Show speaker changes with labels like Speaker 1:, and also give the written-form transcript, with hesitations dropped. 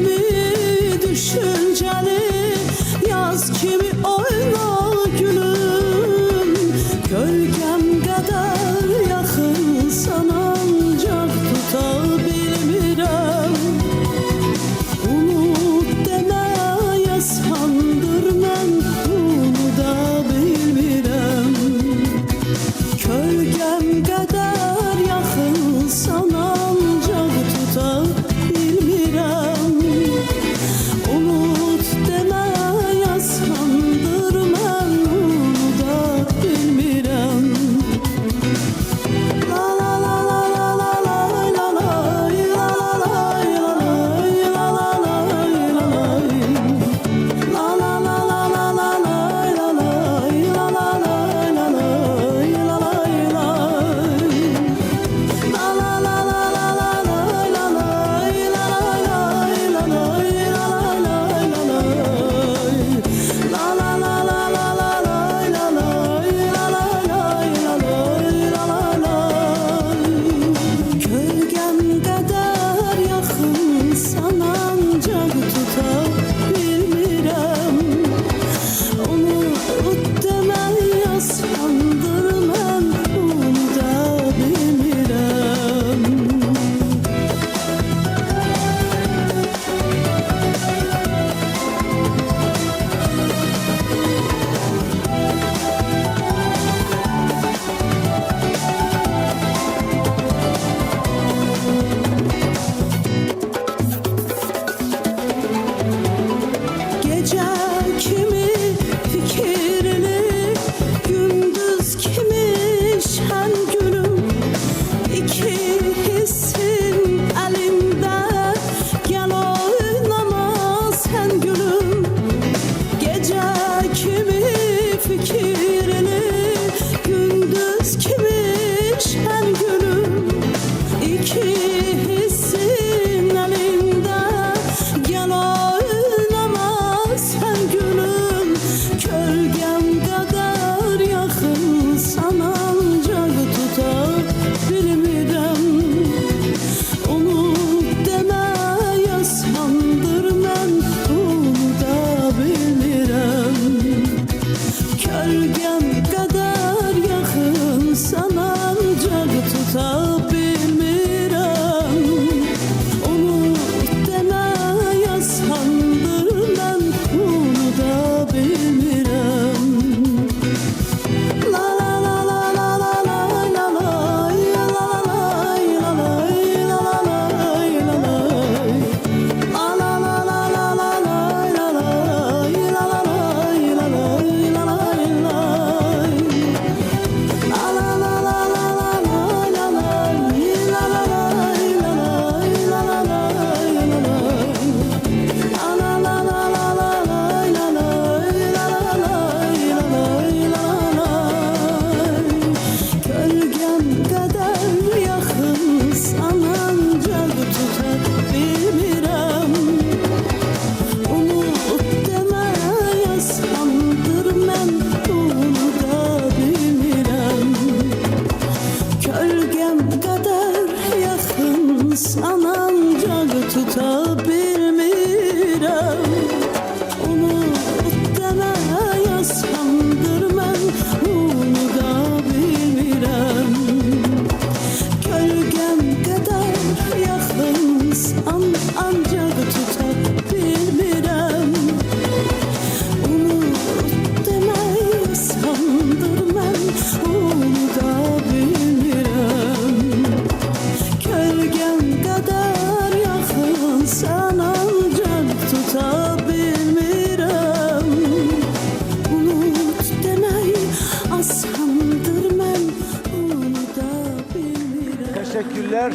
Speaker 1: dilimi düşünceli, yaz kimi oyna gülüm. Gölgem kadar yakınsan ancak tuta bilmirəm. Unut demeye sandır mən bunu da bilmirəm. Gölgem kadar yakınsan ancak tuta bilmirəm. Unut demeye sandır mən bunu da bilmirəm. La la la la la la la la la Gölgem kadar yakınsan ancak tuta bilmirəm. Unut demeye sandır mən bunu da bilmirəm. La la la la la la la la la san ancak tuta bilmirəm. Unut demeye sandır mən bunu da bilmirəm. Gölgem kadar yakınsan ancak tuta bilmirəm. Unut demeye sandır mən bunu da bilmirəm. Gölgem kadar yakınsan ancak tuta bilmirəm. Unut demeyi asandır mən bunu da bilmirəm.
Speaker 2: Teşekkürler.